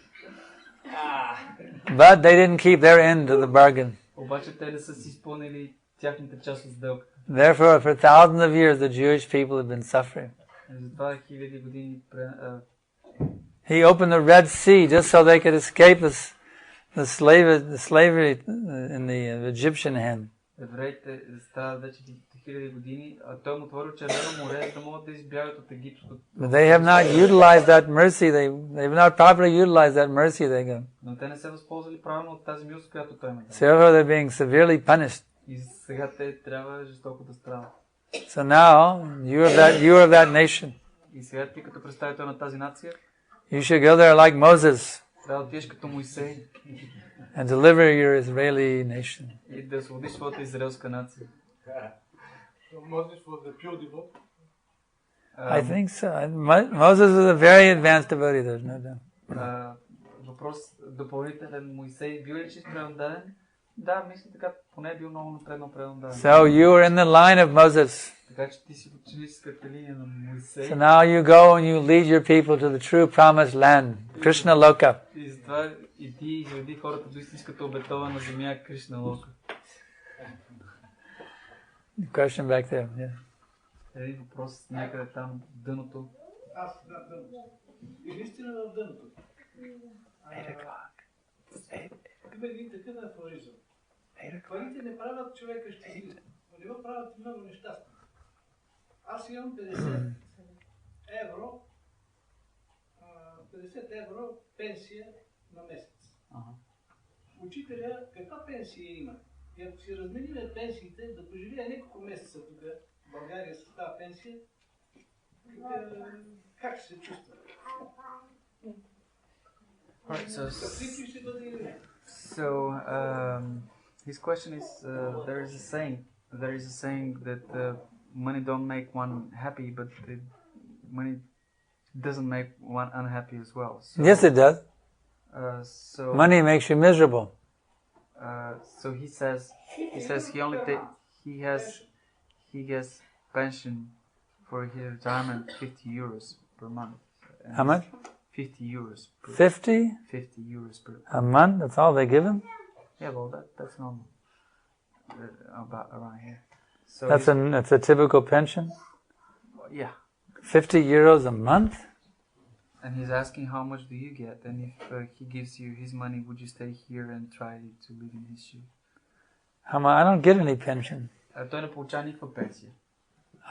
But they didn't keep their end of the bargain. Обаче те не са си изпълнили тяхната част от сделката. Therefore, for thousands of years, the Jewish people have been suffering. Затова хиляди години He opened the Red Sea just so they could escape the slavery in the Egyptian hand. евреите страдат вече хиляди години, а той му отворил Червено море, за да могат да избягат от Египет. But they have not utilized that mercy. They've not properly utilized that mercy they got. Но те не се възползвали правилно от тази милост, която той има. Therefore, they're being severely punished. И сега те трябва жестоко да страдат. So now you are that nation. И сега ти като представител на тази нация, you should go there like Moses. Трябва да отидеш като Моисей. And deliver your Israeli nation. И да освободиш своята израелска нация. Moses was a pure devotee. I think so. Moses was a very advanced devotee, there's no doubt. Въпрос допълнителен. Моисей бил ли чист преданен? Да, мисля така, поне е бил много напредно преданен. So you are in the line of Moses. Така че ти си в ученическата линия на Моисей. So now you go and you lead your people to the true promised land, Krishna Loka. И затова и ти изведи хората до истинската обетована земя, Кришна Лока. Question back there. Yeah. Един въпрос някъде там в дъното. Аз, да, дъното. И наистина в дъното. 8 o'clock. Има един такъв афоризъм. Парите не правят човека щастлив, но не го правят много нещастни. Аз имам 50 евро, 50 евро пенсия на месец. Учителя каква пенсия има? И ако си размениме пенсиите, да поживее няколко месеца тук, в България с тази пенсия, как ще се чувства? So, his question is, there is a saying that money don't make one happy, but money doesn't make one unhappy as well. So, yes, it does. So money makes you miserable. So he says he gets pension for his retirement, 50 euros per month. How much? 50 euros. 50? 50 euros per a month? That's all they give him? Yeah, well, that's normal. About around here. So that's a typical pension? Yeah. 50 euros a month? And he's asking how much do you get, and if he gives you his money, would you stay here and try to live in his shoes? I don't get any pension. Той не получава никаква пенсия.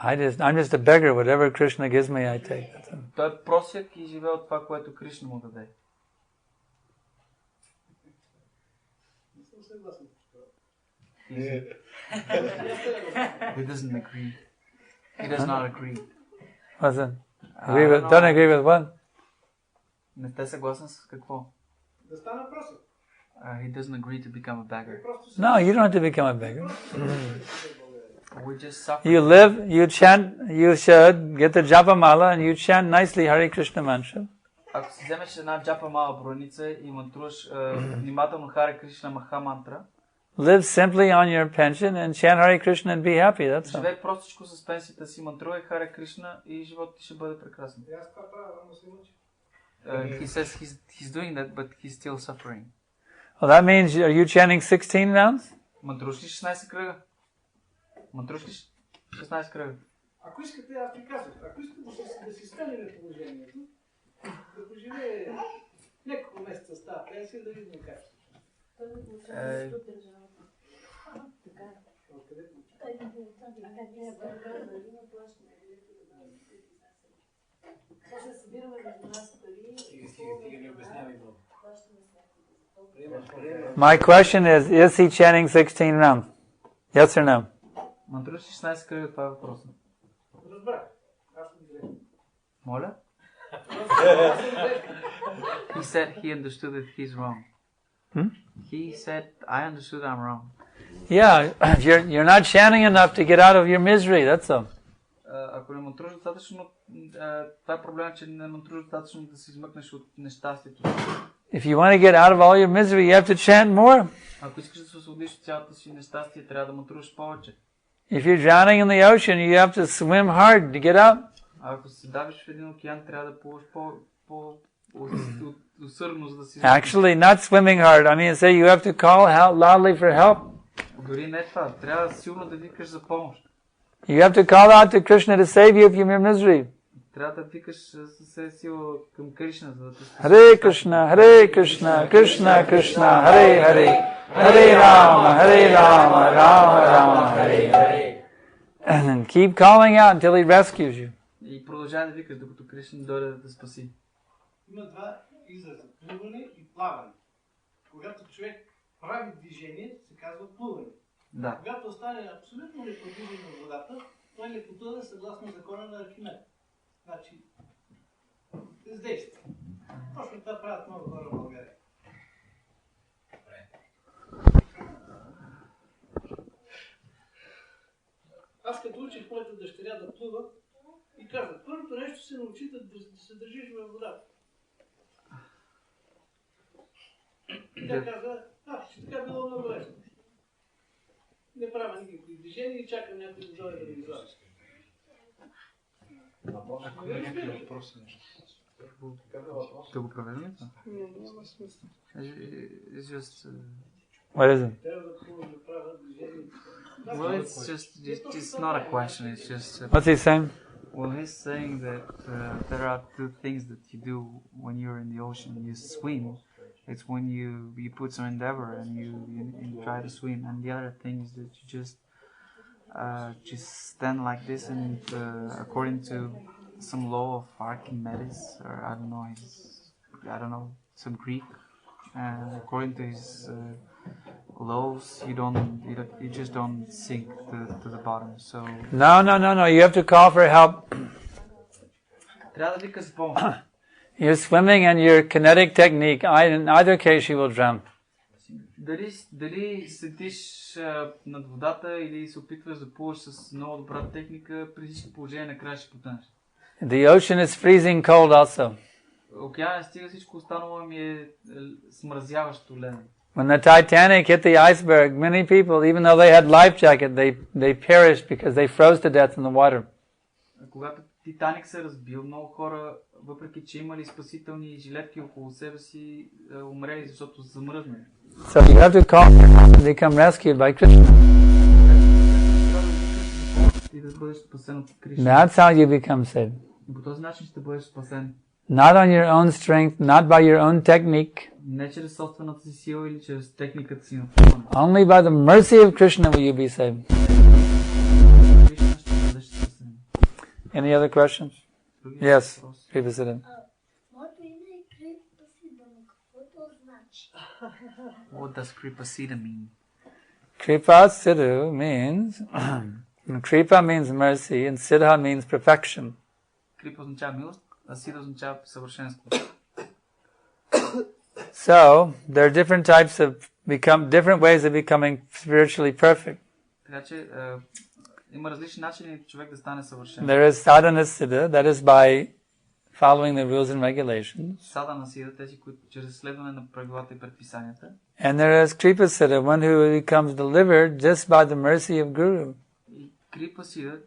I'm just a beggar. Whatever Krishna gives me, I take. Той е просяк и живее от това, което Кришна му даде. He doesn't agree. He does not agree. Don't agree with what? Не сте съгласен с какво? Да стана просяк. He doesn't agree to become a beggar. No, you don't have to become a beggar. We just suffer. You chant, you should get the japa mala and you chant nicely Hare Krishna mantra. Ако си вземеш една джапа мала броеница и мантруваш внимателно Харе Кришна Маха мантра, live simply on your pension and chant Hare Krishna and be happy. That's all. Живей простичко с пенсията си, мантрувай Харе Кришна и животът ти ще бъде прекрасен. He says he's doing that, but he's still suffering. Well, that means, are you chanting 16 rounds? Мантруваш ли 16 кръга? Мантруваш ли 16 кръга? Ако искате, аз ви казвам, ако искате да си станем положението, да поживее няколко месеца с тази пенсия, да видим как. My question is he chanting 16 rounds? Yes or no? Мантруваш ли 16 кръга? Това е въпросът. Разбрах. Аз съм грех. Моля? He said he understood that he's wrong. He said, I understood I'm wrong. Yeah, you're not chanting enough to get out of your misery, that's all. Ако не мантруваш достатъчно, това е проблема, че не мантруваш достатъчно да се измъкнеш от нещастието. If you want to get out of all your misery, you have to chant more. Ако искаш да се освободиш от цялото си нещастие, трябва да мантруваш повече. If you're drowning in the ocean, you have to swim hard to get out. Ако се давиш в един океан, трябва да плуваш по-усърдно, за да си... Actually, not swimming hard. I mean, say you have to call out loudly for help. Дори не това. Трябва силно да викаш за помощ. You have to call out to Krishna to save you from your misery. Трябва да викаш със себе си към Кришна, за да те спаси. Hare Krishna, Hare Krishna, Krishna Krishna, Hare Hare, Hare Rama, Rama Rama, Hare Hare. And keep calling out until he rescues you. И продължава да викаш, докато Кришна дойде да те спаси. Има два израза. Плуване и плаване. Когато човек прави движение, се казва плуване. Да. Когато остане абсолютно неподвижен на водата, той не потъне съгласно закона на Архимед. Значи, бездействие. Точно това правят много хора в България. Аз като учих моята дъщеря да плува и казах, първото нещо се научи да се държиш във водата. И тя каза, ще така било много лесно. Не правя никакви движения и чакам някой да дойде да ми извади. Ако има някакви въпроси, да го проверим ли това? Не, няма смисъл. What is it? Well, it's not a question, it's just... What's he saying? Well, he's saying that there are two things that you do when you're in the ocean. You swim. It's when you put some endeavor and you try to swim. And the other thing is that you just stand like this and according to some law of Archimedes, or I don't know, some Greek. According to his laws, you just don't sink to the bottom. So No. You have to call for help. трябва да викаш за помощ. You're swimming and your kinetic technique, in either case you will drown. Дали седиш над водата или се опитваш да плуваш с много добра техника, при всички положения накрая ще потънеш. The ocean is freezing cold also. Океанът стига, всичко останало ми е смразяващо ледено. When the Titanic hit the iceberg, many people, even though they had life jacket, they perished because they froze to death in the water. Когато Титаник се разбил, много хора, въпреки че имали спасителни жилетки около себе си, умрели, защото са замръзнали. So you have to call and become rescued by Krishna. И да бъдеш спасен от Кришна. That's how you become saved. По този начин ще бъдеш спасен. Not on your own strength, not by your own technique. Не чрез собствената си сила или чрез техниката си на плуване. Only by the mercy of Krishna will you be saved. Кришна ще бъдеш спасен. Any other questions? Yes, Prabhupada. Моето име е Крипа Сида, но какво то значи? What does Kripa Siddha mean? Kripa Siddha means, Kripa means mercy and Siddha means perfection. Крипа означава милост, а Сида означава съвършенство. So, there are different ways of becoming spiritually perfect. Така че има различни начини човек да стане съвършен. There is sadhana siddha, that is by following the rules and regulations. Садана сида, тези, които чрез следване на правилата и предписанията. And there is kripa siddha, one who becomes delivered just by the mercy of Guru. И крипа сида,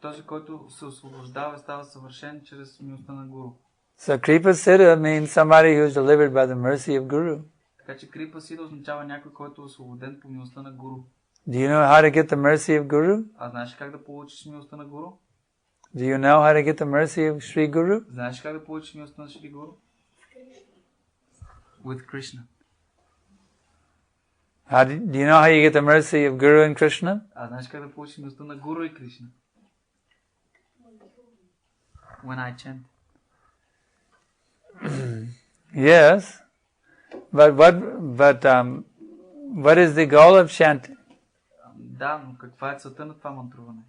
този, който се освобождава и става съвършен чрез милостта на Гуру. So kripa siddha means somebody who is delivered by the mercy of Guru. Така че крипа сида означава някой, който е освободен по милостта на Гуру. Do you know how to get the mercy of Guru? А знаеш как да получиш милостта на Гуру? Do you know how to get the mercy of Sri Guru? Знаеш как да получиш милостта на Шри Гуру? With Krishna. Do you know how you get the mercy of Guru and Krishna? А знаеш как да получиш милостта на Гуру и Кришна? When I chant. Yes, but what is the goal of chanting? Да, но каква е целта на това мантруване?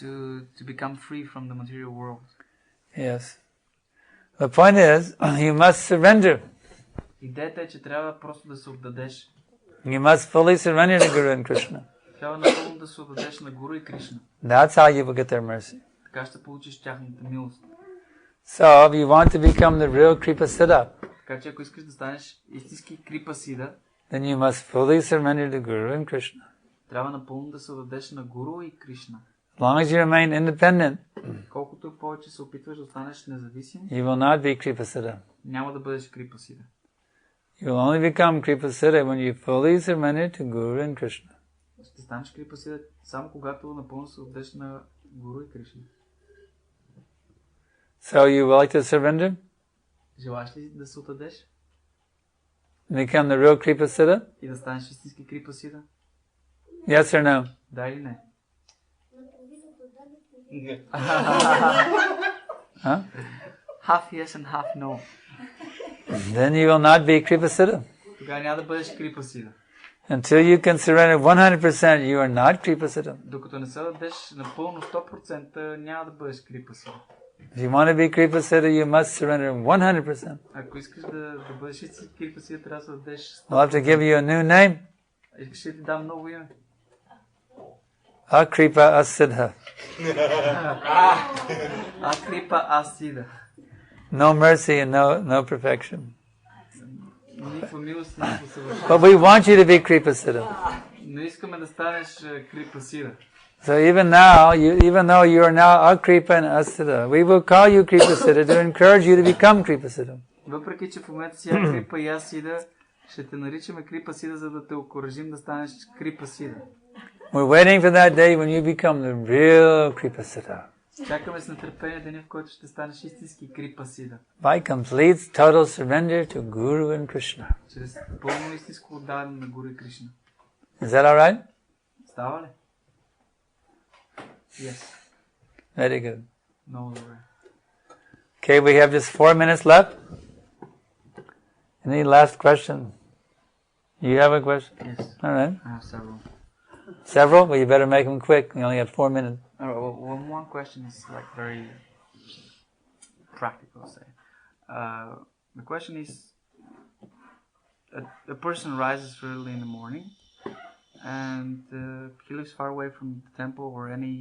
To become free from the material world. Yes. The point is, you must surrender. Идеята е, че трябва просто да се отдадеш. You must fully surrender to Guru and Krishna. Трябва напълно да се отдадеш на Гуру и Кришна. That's how you will get their mercy. Така ще получиш тяхната милост. So, if you want to become the real Kripa Siddha, така че ако искаш да станеш истински Крипа Сида, then you must fully surrender to Guru and Krishna. трябва напълно да се отдадеш на Гуру и Кришна. As long as you remain independent, колкото повече се опитваш да станеш независим, you will not be Kripa Siddha. няма да бъдеш Крипа Сида. You will only become Kripa Siddha when you fully surrender to Guru and Krishna. Ще станеш Крипа Сида само когато напълно се отдадеш на Гуру и Кришна. So you would like to surrender? Желаеш ли да се отдадеш? Become the real Kripa Siddha? И да станеш истински Крипа Сида? Yes or no? Да или не? Huh? Half yes and half no. Then you will not be Kripa Siddha. Тогава няма да бъдеш Крипа Сида. Until you can surrender 100%, you are not Kripa Siddha. Докато не се дадеш напълно 100%, няма да бъдеш Крипа Сида. If you want to be Kripa Siddha, you must surrender 100%. Ако искаш да бъдеш истински Крипа Сида, трябва да се дадеш 100%. I'll have to give you a new name. Искаш ли да ти дам ново име? Akripa Asiddha. Акрипа Асида. No mercy and no perfection. Никаква милост, никакво съвършенство. But we want you to be Kripa Siddha. Но искаме да станеш Крипа Сида. So even though you are now Akripa and Asiddha, we will call you Kripa Siddha to encourage you to become Kripa Siddha. Въпреки че в момента си Акрипа и Асида, ще те наричаме Крипа Сида, за да те окуражим да станеш Крипа Сида. We're waiting for that day when you become the real Kripa Siddha. Чакаме с нетърпение деня, в който ще станеш истински Крипа Сида. By complete, total surrender to Guru and Krishna. Чрез пълно истинско отдаване на Гуру и Кришна. Is that all right? Става ли? Yes. Very good. Много добре. Okay, we have just 4 minutes left. Any last question? You have a question? Yes. All right. I have several. Several? Well, you better make them quick. We only have 4 minutes. One question is like very practical, say. The question is, a person rises early in the morning and he lives far away from the temple or any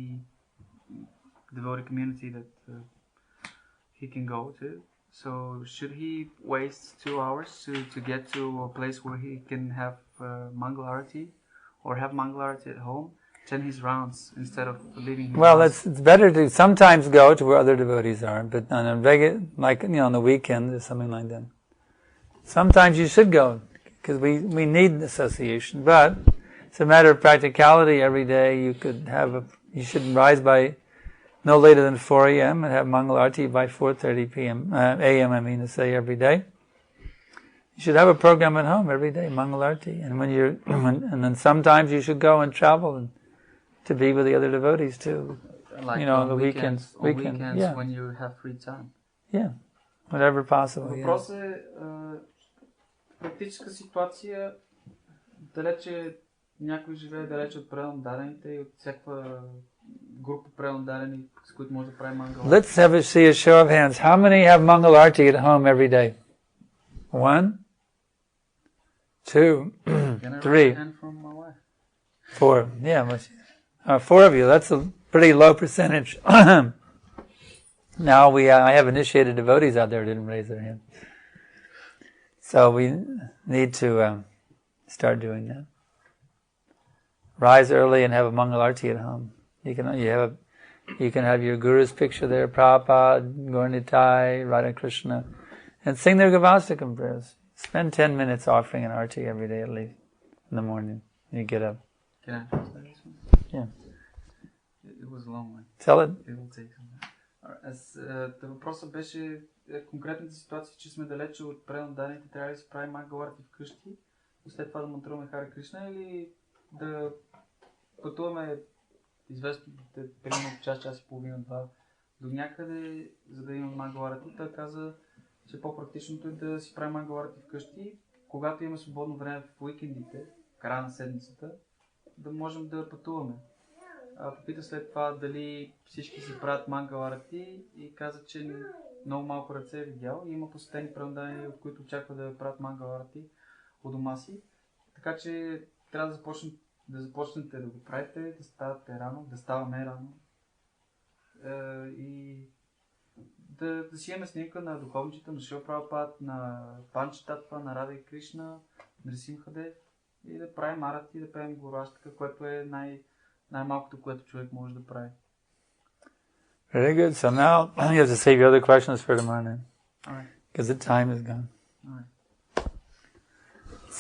devotee community that he can go to. So should he waste 2 hours to get to a place where he can have Mangal Arati or have Mangal Arati at home? 10 his rounds instead of leaving his Well, house? it's better to sometimes go to where other devotees are, but on a regular, like, on the weekend or something like that. Sometimes you should go, because we need association, but it's a matter of practicality. Every day you should rise by no later than 4 a.m. and have Mangal Arati by 4:30 p.m. a.m. I mean to say every day. You should have a program at home every day, Mangal Arati, and and then sometimes you should go and travel and to be with the other devotees too. Like on the weekends. On weekends Yeah. when you have free time. Yeah, whatever possible. Въпрос е практическа ситуация, далече някой живее далече от правилно дарените и от всякаква група правилно дарени, с които може да прави Мангал. Let's see a show of hands. How many have Mangal Arati at home every day? 1, 2, 3, 4. Yeah, 4 of you. That's a pretty low percentage. Now I have initiated devotees out there who didn't raise their hand. So we need to start doing that. Rise early and have a Mangal Arati at home. You can have your Guru's picture there, Prabhupada, Gaurnitai, Radha Krishna, and sing their Gavastikam prayers. Spend 10 minutes offering an arti every day at least in the morning when you get up. Can I translate this one? Yeah. It was a long one. Tell it. It will take some time. Въпросът беше конкретната ситуация, че сме далече от правилно дарените, трябва да си правим Мангал Арати вкъщи и след това да мантруваме Харе Кришна или да пътуваме известно, примерно час и половина, 2 до някъде, за да имаме Мангал Арати. Той каза, че по-практичното е да си правим Мангал Арати вкъщи, когато имаме свободно време в уикендите, в края на седмицата, да можем да пътуваме. Попита след това дали всички си правят Мангал Арати и каза, че много малко ръце е видял и има посетени правдани, от които очаква да правят Мангал Арати у дома си. Така че трябва да започнете да го правите, да ставате рано, да ставаме рано и да си имаме снимка на духовничета, на Шрила Прабхупад, на Панчататва, на Рада и Кришна, на Симхадев и да правим арати, да пеем Гураштака, което е най-малкото, което човек може да прави. Very good. So now you have to save your other questions for tomorrow night. All right. Because the time is gone. All right.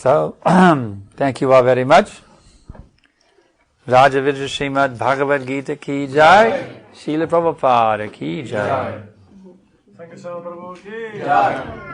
So, thank you all very much. Raja Vidya Srimad Bhagavad Gita ki jai, Srila Prabhupada ki jai. Sankarshan Prabhu ki jai.